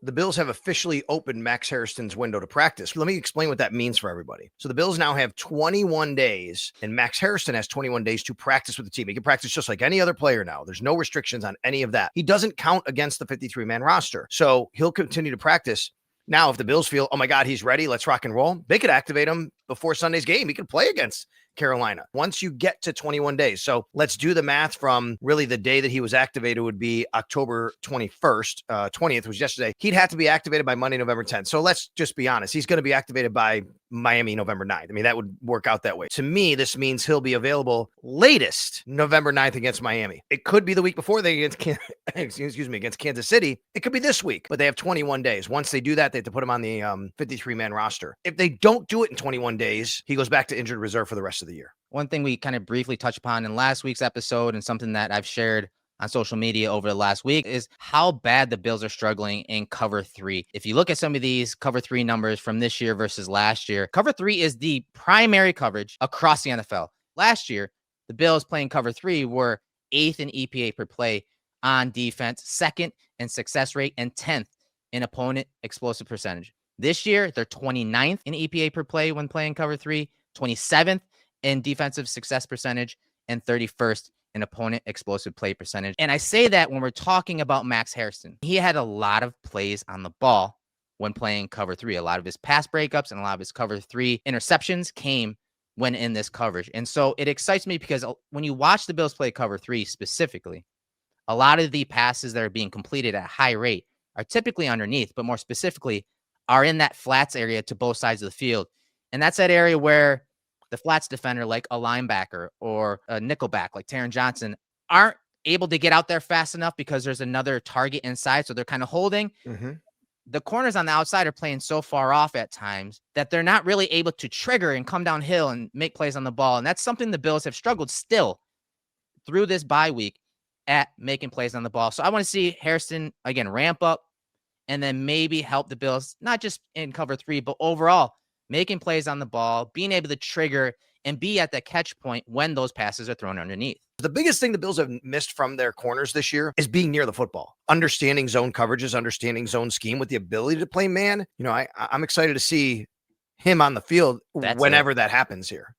the Bills have officially opened Max Hairston's window to practice. Let me explain what that means for everybody. So the Bills now have 21 days, and Max Hairston has 21 days to practice with the team. He can practice just like any other player now. There's no restrictions on any of that. He doesn't count against the 53-man roster, so he'll continue to practice. Now, if the Bills feel, oh my God, he's ready, let's rock and roll, they could activate him before Sunday's game. He could play against Carolina once you get to 21 days. So let's do the math from really the day that he was activated would be October 21st. 20th was yesterday. He'd have to be activated by Monday, November 10th. So let's just be honest. He's going to be activated by Miami, November 9th. I mean, that would work out that way. To me, this means he'll be available latest November 9th against Miami. It could be the week before they against Kansas City. It could be this week, but they have 21 days. Once they do that, they have to put him on the 53-man roster. If they don't do it in 21 days, he goes back to injured reserve for the rest of the year. One thing we kind of briefly touched upon in last week's episode, and something that I've shared on social media over the last week, is how bad the Bills are struggling in cover 3. If you look at some of these cover 3 numbers from this year versus last year, cover 3 is the primary coverage across the NFL. Last year, the Bills playing cover 3 were 8th in EPA per play on defense, 2nd in success rate, and 10th in opponent explosive percentage. This year, they're 29th in EPA per play when playing cover 3, 27th in defensive success percentage, and 31st in opponent explosive play percentage. And I say that when we're talking about Max Hairston. He had a lot of plays on the ball when playing cover 3. A lot of his pass breakups and a lot of his cover 3 interceptions came when in this coverage. And so it excites me because when you watch the Bills play cover 3 specifically, a lot of the passes that are being completed at a high rate are typically underneath, but more specifically are in that flats area to both sides of the field. And that's that area where the flats defender, like a linebacker or a nickelback like Taron Johnson, aren't able to get out there fast enough because there's another target inside. So they're kind of holding. Mm-hmm. The corners on the outside are playing so far off at times that they're not really able to trigger and come downhill and make plays on the ball. And that's something the Bills have struggled still through this bye week at making plays on the ball. So I want to see Hairston, again, ramp up and then maybe help the Bills, not just in cover 3, but overall, making plays on the ball, being able to trigger and be at the catch point when those passes are thrown underneath. The biggest thing the Bills have missed from their corners this year is being near the football, understanding zone coverages, understanding zone scheme with the ability to play man. I'm excited to see him on the field whenever that happens here.